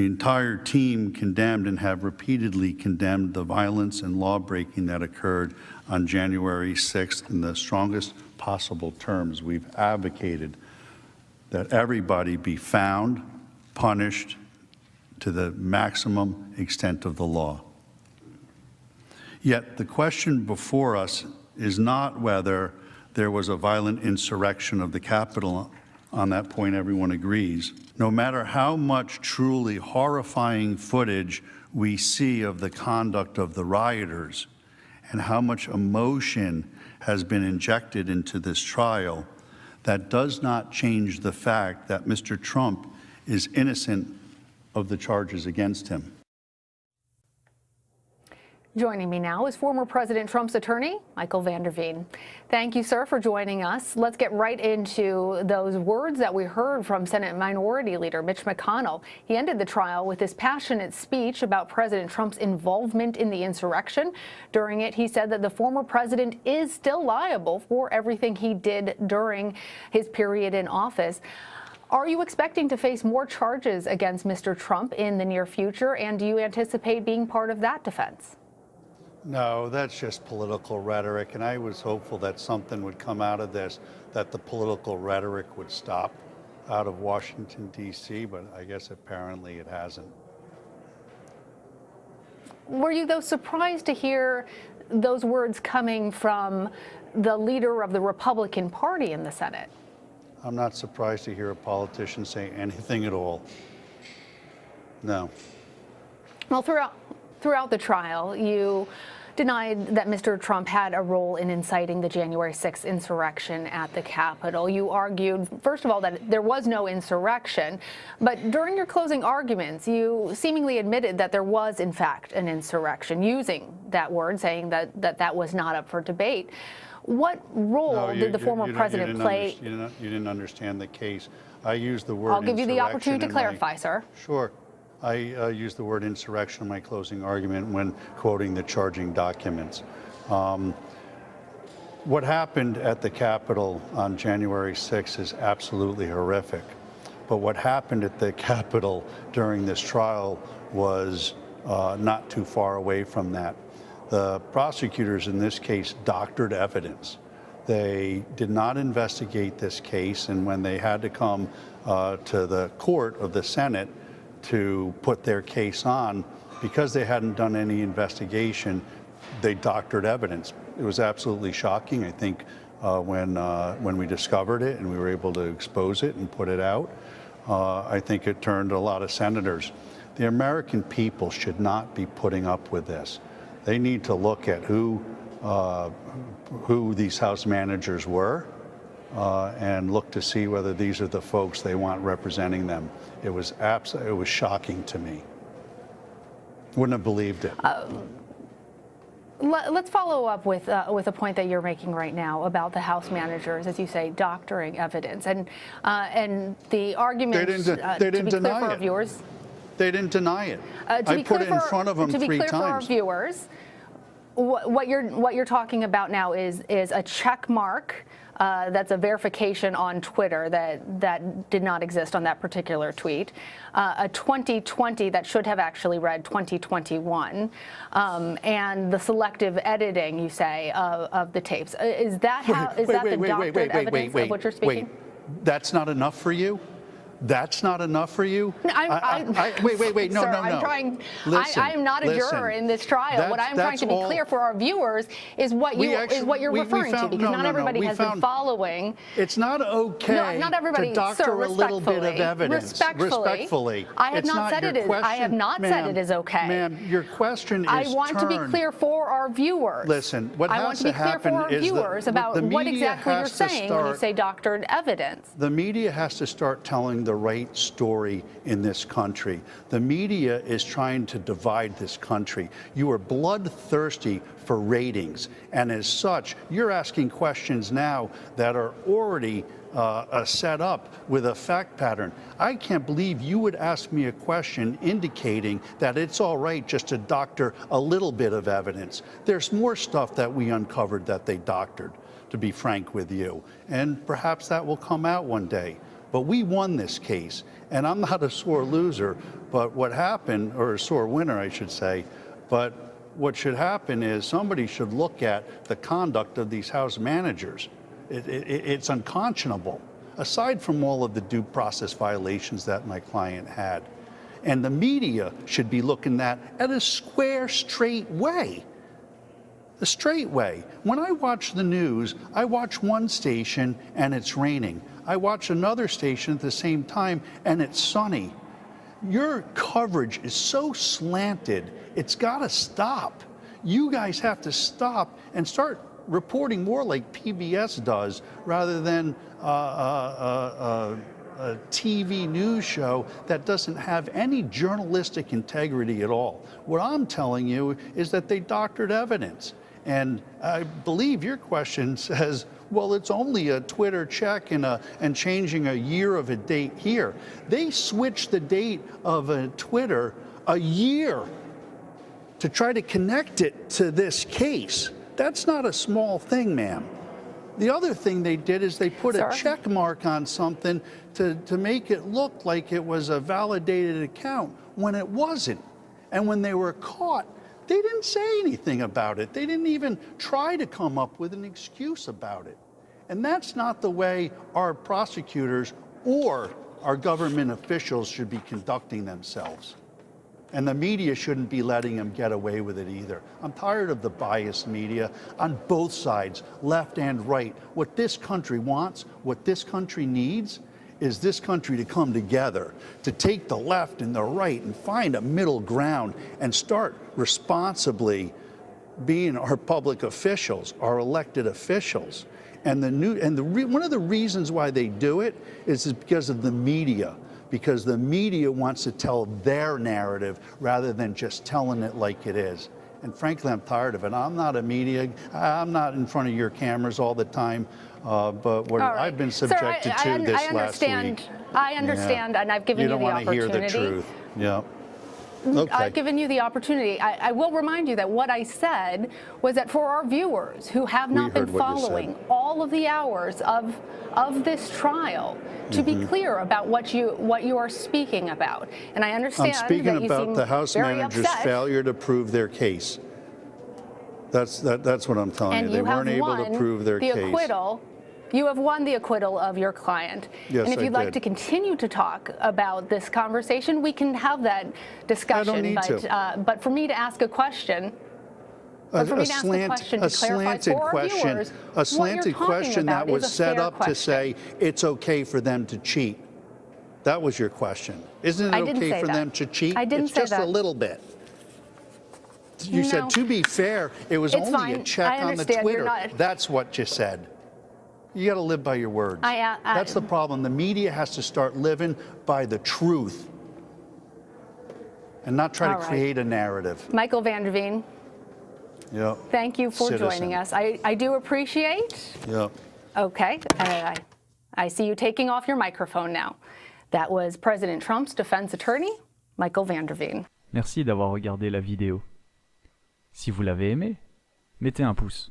The entire team condemned and have repeatedly condemned the violence and law-breaking that occurred on January 6th in the strongest possible terms. We've advocated that everybody be found, punished to the maximum extent of the law. Yet the question before us is not whether there was a violent insurrection of the Capitol. On that point, everyone agrees. No matter how much truly horrifying footage we see of the conduct of the rioters and how much emotion has been injected into this trial, that does not change the fact that Mr. Trump is innocent of the charges against him. Joining me now is former President Trump's attorney, Michael van der Veen. Thank you, sir, for joining us. Let's get right into those words that we heard from Senate Minority Leader Mitch McConnell. He ended the trial with his passionate speech about President Trump's involvement in the insurrection. During it, he said that the former president is still liable for everything he did during his period in office. Are you expecting to face more charges against Mr. Trump in the near future, and do you anticipate being part of that defense? No, that's just political rhetoric, and I was hopeful that something would come out of this, that the political rhetoric would stop out of Washington, D.C., but I guess apparently it hasn't. Were you, though, surprised to hear those words coming from the leader of the Republican Party in the Senate? I'm not surprised to hear a politician say anything at all. No. Well, throughout the trial, you denied that Mr. Trump had a role in inciting the January 6th insurrection at the Capitol. You argued, first of all, that there was no insurrection, but during your closing arguments, you seemingly admitted that there was, in fact, an insurrection, using that word, saying that was not up for debate. What role did the former president play? You didn't understand the case. I used the word I'll give you the opportunity to clarify, sir. Sure. I used the word insurrection in my closing argument when quoting the charging documents. What happened at the Capitol on January 6th is absolutely horrific. But what happened at the Capitol during this trial was not too far away from that. The prosecutors in this case doctored evidence. They did not investigate this case, and when they had to come to the court of the Senate to put their case on, because they hadn't done any investigation, they doctored evidence. It was absolutely shocking. I think when we discovered it and we were able to expose it and put it out, I think it turned a lot of senators. The American people should not be putting up with this. They need to look at who these House managers were and look to see whether these are the folks they want representing them. It was shocking to me. Wouldn't have believed it. Let's follow up with a point that you're making right now about the House managers, as you say, doctoring evidence, and the argument. They didn't deny for it. Our viewers. They didn't deny it. I put it in front of them 3 times. To be clear for our viewers, what you're talking about now is a check mark. That's a verification on Twitter that did not exist on that particular tweet. A 2020 that should have actually read 2021, and the selective editing, you say, of the tapes. Is that the doctored evidence of what you're speaking? Wait, that's not enough for you? That's not enough for you? Wait, no, sir, no. I'm not a juror in this trial. What I'm trying to be clear for our viewers is what you're referring to, because not everybody has been following. It's not okay to doctor a little bit of evidence. Respectfully. I have not said it is okay. Ma'am, your question is I want to be clear for our viewers. Listen, what has to happen is I want to be clear for our viewers about what exactly you're saying when you say doctored evidence. The media has to start telling the right story in this country. The media is trying to divide this country. You are bloodthirsty for ratings, and as such, you're asking questions now that are already set up with a fact pattern. I can't believe you would ask me a question indicating that it's all right just to doctor a little bit of evidence. There's more stuff that we uncovered that they doctored, to be frank with you, and perhaps that will come out one day. But we won this case, and I'm not a sore loser, but what happened, or a sore winner, I should say, but what should happen is somebody should look at the conduct of these house managers. It's unconscionable, aside from all of the due process violations that my client had. And the media should be looking at a square, straight way. The straight way. When I watch the news, I watch one station and it's raining. I watch another station at the same time and it's sunny. Your coverage is so slanted, it's got to stop. You guys have to stop and start reporting more like PBS does rather than a TV news show that doesn't have any journalistic integrity at all. What I'm telling you is that they doctored evidence. And I believe your question says, well, it's only a Twitter check and changing a year of a date here. They switched the date of a Twitter a year to try to connect it to this case. That's not a small thing, ma'am. The other thing they did is they put a check mark on something to make it look like it was a validated account when it wasn't. And when they were caught, they didn't say anything about it. They didn't even try to come up with an excuse about it. And that's not the way our prosecutors or our government officials should be conducting themselves. And the media shouldn't be letting them get away with it either. I'm tired of the biased media on both sides, left and right. What this country wants, what this country needs, is this country to come together, to take the left and the right and find a middle ground and start responsibly being our public officials, our elected officials. And one of the reasons why they do it is because of the media. Because the media wants to tell their narrative rather than just telling it like it is. And frankly, I'm tired of it. I'm not a media, I'm not in front of your cameras all the time, but what I've been subjected to this last week. I understand, and I've given you the opportunity. You don't want to hear the truth. Yeah. Okay. I've given you the opportunity. I will remind you that what I said was that for our viewers who have not been following all of the hours of this trial, to be clear about what you are speaking about. And I understand I'm speaking that you about seem the House very manager's upset. failure to prove their case. That's what I'm telling And you. They weren't able to prove their case. You have won the acquittal of your client. Yes, and if you'd like to continue to talk about this conversation, we can have that discussion. I don't need to. But for me to ask a question, A slanted question that was set up to say it's okay for them to cheat. That was your question. Isn't it okay for them to cheat? I didn't say that. It's just a little bit. You said, to be fair, it was only a check on the Twitter. That's what you said. You got to live by your words. That's the problem. The media has to start living by the truth and not try to create a narrative. Michael Vanderveen. Yep. Thank you for joining us. I do appreciate. Yep. Okay. I see you taking off your microphone now. That was President Trump's defense attorney, Michael Vanderveen. Merci d'avoir regardé la vidéo. Si vous l'avez aimé, mettez un pouce.